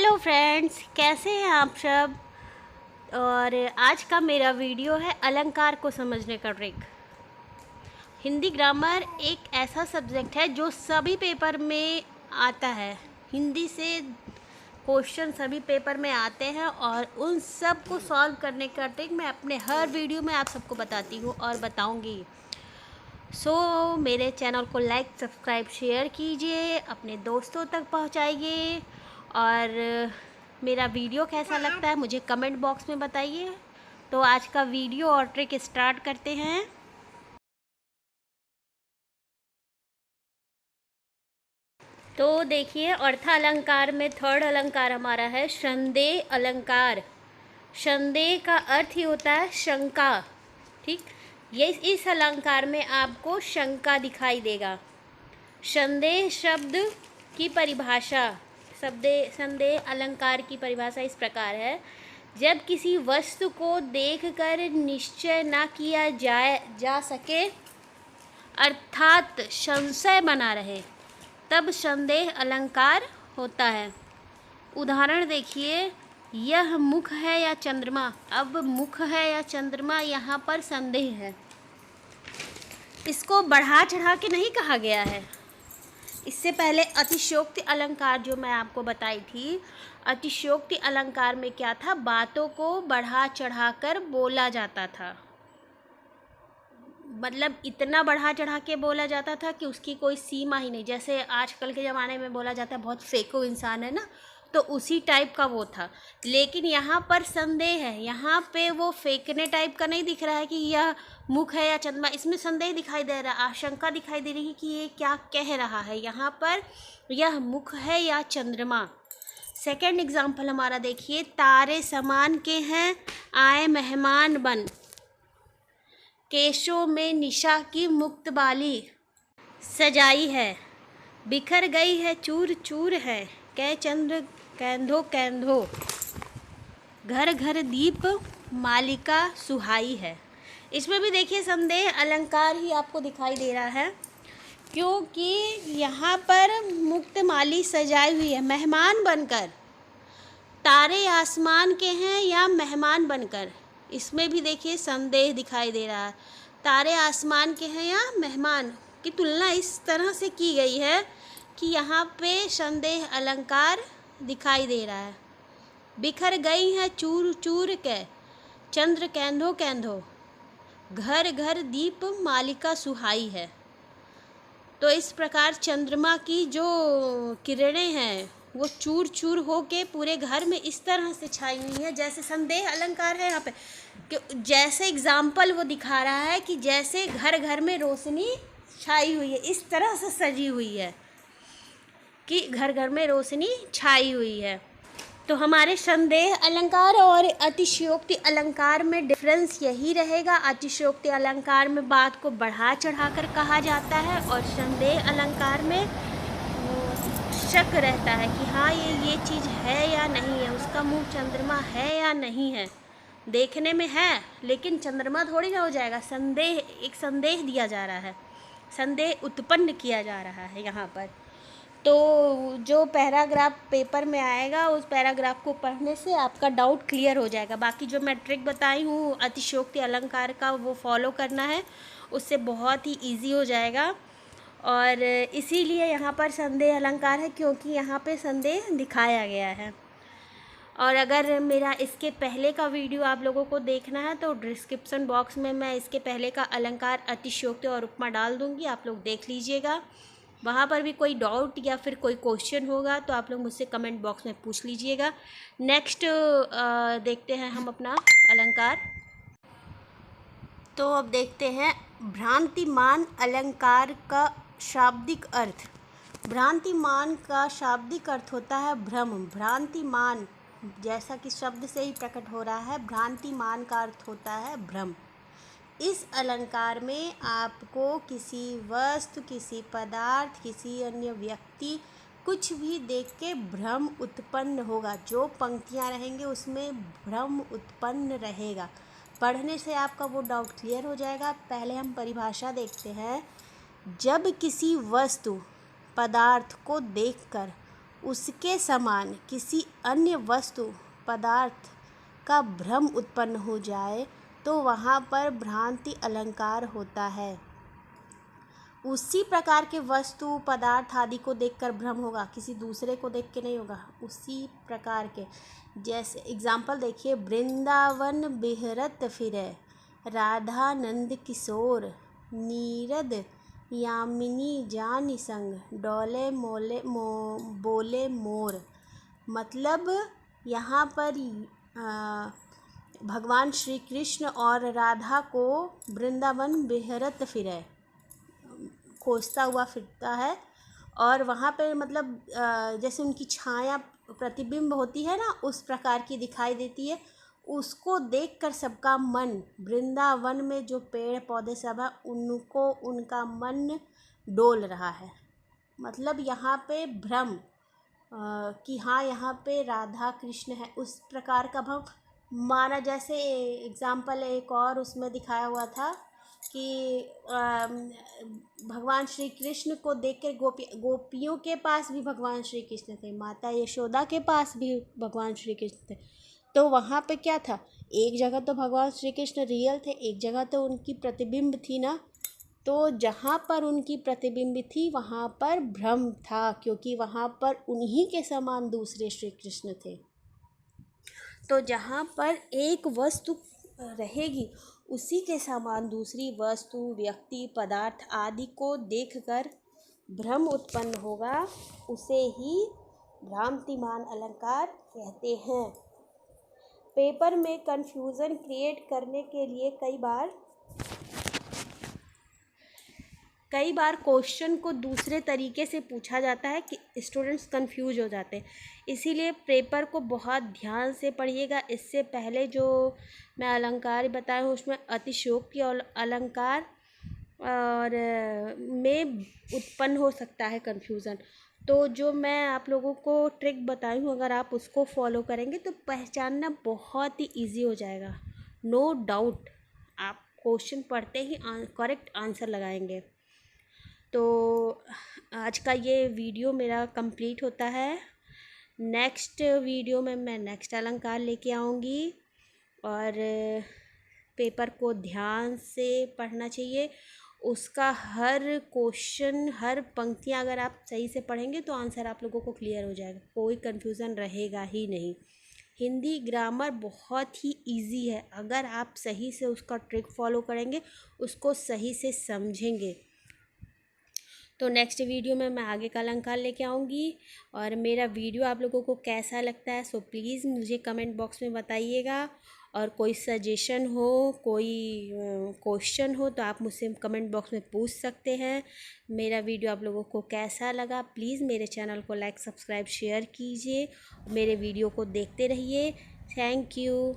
Hello friends, कैसे हैं आप सब। और आज का मेरा वीडियो है अलंकार को समझने का ट्रिक। हिंदी ग्रामर एक ऐसा सब्जेक्ट है जो सभी पेपर में आता है। हिंदी से क्वेश्चन सभी पेपर में आते हैं और उन सब को सॉल्व करने का ट्रिक मैं अपने हर वीडियो में आप सबको बताती हूँ और बताऊँगी। मेरे चैनल को लाइक, सब्सक्राइब, शेयर कीजिए, अपने दोस्तों तक पहुँचाइए और मेरा वीडियो कैसा लगता है मुझे कमेंट बॉक्स में बताइए। तो आज का वीडियो और ट्रिक स्टार्ट करते हैं। तो देखिए, अर्थ अलंकार में थर्ड अलंकार हमारा है संदेह अलंकार। संदेह का अर्थ ही होता है शंका। ठीक, ये इस अलंकार में आपको शंका दिखाई देगा। संदेह शब्द की परिभाषा, संदेह अलंकार की परिभाषा इस प्रकार है। जब किसी वस्तु को देखकर निश्चय ना किया जा सके, अर्थात संशय बना रहे, तब संदेह अलंकार होता है। उदाहरण देखिए, यह मुख है या चंद्रमा। अब मुख है या चंद्रमा यहाँ पर संदेह है। इसको बढ़ा चढ़ा के नहीं कहा गया है। इससे पहले अतिशयोक्ति अलंकार जो मैं आपको बताई थी, अतिशयोक्ति अलंकार में क्या था, बातों को बढ़ा चढ़ाकर बोला जाता था। मतलब इतना बढ़ा चढ़ा के बोला जाता था कि उसकी कोई सीमा ही नहीं। जैसे आजकल के ज़माने में बोला जाता है बहुत फेंको इंसान है ना, तो उसी टाइप का वो था। लेकिन यहाँ पर संदेह है, यहाँ पे वो फेंकने टाइप का नहीं दिख रहा है कि यह मुख है या चंद्रमा। इसमें संदेह दिखाई दे रहा है, आशंका दिखाई दे रही है कि ये क्या कह रहा है यहाँ पर, यह मुख है या चंद्रमा। सेकेंड एग्जाम्पल हमारा देखिए, तारे समान के हैं आए मेहमान बन, केशों में निशा की मुक्त बाली सजाई है, बिखर गई है चूर चूर है, कै चंद्र कैंधो कैंधो, घर घर दीप मालिका सुहाई है। इसमें भी देखिए संदेह अलंकार ही आपको दिखाई दे रहा है, क्योंकि यहाँ पर मुक्त माली सजाई हुई है मेहमान बनकर। तारे आसमान के हैं या मेहमान बनकर, इसमें भी देखिए संदेह दिखाई दे रहा है। तारे आसमान के हैं या मेहमान की तुलना इस तरह से की गई है कि यहाँ पे संदेह अलंकार दिखाई दे रहा है। बिखर गई है चूर चूर के, चंद्र कैंधो कैंधो, घर घर दीप मालिका सुहाई है। तो इस प्रकार चंद्रमा की जो किरणें हैं वो चूर चूर होके पूरे घर में इस तरह से छाई हुई है। जैसे संदेह अलंकार है यहाँ पे कि जैसे एग्जाम्पल वो दिखा रहा है कि जैसे घर घर में रोशनी छाई हुई है, इस तरह से सजी हुई है कि घर घर में रोशनी छाई हुई है। तो हमारे संदेह अलंकार और अतिशयोक्ति अलंकार में डिफरेंस यही रहेगा। अतिशयोक्ति अलंकार में बात को बढ़ा चढ़ाकर कहा जाता है और संदेह अलंकार में शक रहता है कि हाँ ये चीज़ है या नहीं है, उसका मुँह चंद्रमा है या नहीं है। देखने में है लेकिन चंद्रमा थोड़ी ना हो जाएगा। संदेह, एक संदेह दिया जा रहा है, संदेह उत्पन्न किया जा रहा है यहाँ पर। तो जो पैराग्राफ पेपर में आएगा उस पैराग्राफ को पढ़ने से आपका डाउट क्लियर हो जाएगा। बाकी जो मैं ट्रिक बताई हूँ अतिशयोक्ति अलंकार का, वो फॉलो करना है, उससे बहुत ही इजी हो जाएगा। और इसीलिए यहाँ पर संदेह अलंकार है क्योंकि यहाँ पे संदेह दिखाया गया है। और अगर मेरा इसके पहले का वीडियो आप लोगों को देखना है तो डिस्क्रिप्शन बॉक्स में मैं इसके पहले का अलंकार, अतिशयोक्ति और उपमा डाल दूँगी, आप लोग देख लीजिएगा। वहाँ पर भी कोई डाउट या फिर कोई क्वेश्चन होगा तो आप लोग मुझसे कमेंट बॉक्स में पूछ लीजिएगा। नेक्स्ट देखते हैं हम अपना अलंकार। तो अब देखते हैं भ्रांतिमान अलंकार का शाब्दिक अर्थ। भ्रांतिमान का शाब्दिक अर्थ होता है भ्रम। भ्रांतिमान जैसा कि शब्द से ही प्रकट हो रहा है, भ्रांतिमान का अर्थ होता है भ्रम। इस अलंकार में आपको किसी वस्तु, किसी पदार्थ, किसी अन्य व्यक्ति, कुछ भी देख के भ्रम उत्पन्न होगा। जो पंक्तियाँ रहेंगे उसमें भ्रम उत्पन्न रहेगा। पढ़ने से आपका वो डाउट क्लियर हो जाएगा। पहले हम परिभाषा देखते हैं। जब किसी वस्तु, पदार्थ को देखकर उसके समान किसी अन्य वस्तु पदार्थ का भ्रम उत्पन्न हो जाए तो वहाँ पर भ्रांति अलंकार होता है। उसी प्रकार के वस्तु पदार्थ आदि को देखकर भ्रम होगा, किसी दूसरे को देख के नहीं होगा। उसी प्रकार के, जैसे एग्जाम्पल देखिए, वृंदावन बिहरत फिरे, राधा नंद किशोर, नीरद यामिनी जानि संग, डोले मोले बोले मोर। मतलब यहाँ पर भगवान श्री कृष्ण और राधा को वृंदावन बिहरत फिरे, खोजता हुआ फिरता है, और वहाँ पे मतलब जैसे उनकी छाया प्रतिबिंब होती है ना, उस प्रकार की दिखाई देती है। उसको देखकर सबका मन, वृंदावन में जो पेड़ पौधे सब है उनको, उनका मन डोल रहा है। मतलब यहाँ पे भ्रम कि हाँ यहाँ पे राधा कृष्ण है, उस प्रकार का भ्रम माना। जैसे एग्जाम्पल एक और उसमें दिखाया हुआ था कि भगवान श्री कृष्ण को देख कर गोपियों के पास भी भगवान श्री कृष्ण थे, माता यशोदा के पास भी भगवान श्री कृष्ण थे। तो वहाँ पे क्या था, एक जगह तो भगवान श्री कृष्ण रियल थे, एक जगह तो उनकी प्रतिबिंब थी ना। तो जहाँ पर उनकी प्रतिबिंब थी वहाँ पर भ्रम था, क्योंकि वहाँ पर उन्हीं के समान दूसरे श्री कृष्ण थे। तो जहाँ पर एक वस्तु रहेगी उसी के समान दूसरी वस्तु, व्यक्ति, पदार्थ आदि को देखकर भ्रम उत्पन्न होगा, उसे ही भ्रांतिमान अलंकार कहते हैं। पेपर में कंफ्यूजन क्रिएट करने के लिए कई बार क्वेश्चन को दूसरे तरीके से पूछा जाता है कि स्टूडेंट्स कंफ्यूज हो जाते हैं। इसीलिए पेपर को बहुत ध्यान से पढ़िएगा। इससे पहले जो मैं अलंकार बताई हूँ उसमें अतिशयोक्ति और अलंकार और में उत्पन्न हो सकता है कंफ्यूज़न। तो जो मैं आप लोगों को ट्रिक बताई हूँ, अगर आप उसको फॉलो करेंगे तो पहचानना बहुत ही ईजी हो जाएगा। नो डाउट आप क्वेश्चन पढ़ते ही करेक्ट आंसर लगाएंगे। तो आज का ये वीडियो मेरा कंप्लीट होता है। नेक्स्ट वीडियो में मैं नेक्स्ट अलंकार लेके आऊँगी, और पेपर को ध्यान से पढ़ना चाहिए। उसका हर क्वेश्चन, हर पंक्तियाँ अगर आप सही से पढ़ेंगे तो आंसर आप लोगों को क्लियर हो जाएगा, कोई कन्फ्यूज़न रहेगा ही नहीं। हिंदी ग्रामर बहुत ही इजी है, अगर आप सही से उसका ट्रिक फॉलो करेंगे, उसको सही से समझेंगे। तो नेक्स्ट वीडियो में मैं आगे का अलंकार लेके आऊँगी। और मेरा वीडियो आप लोगों को कैसा लगता है सो प्लीज़ मुझे कमेंट बॉक्स में बताइएगा। और कोई सजेशन हो, कोई क्वेश्चन हो तो आप मुझसे कमेंट बॉक्स में पूछ सकते हैं। मेरा वीडियो आप लोगों को कैसा लगा, प्लीज़ मेरे चैनल को लाइक, सब्सक्राइब, शेयर कीजिए। मेरे वीडियो को देखते रहिए। Thank you.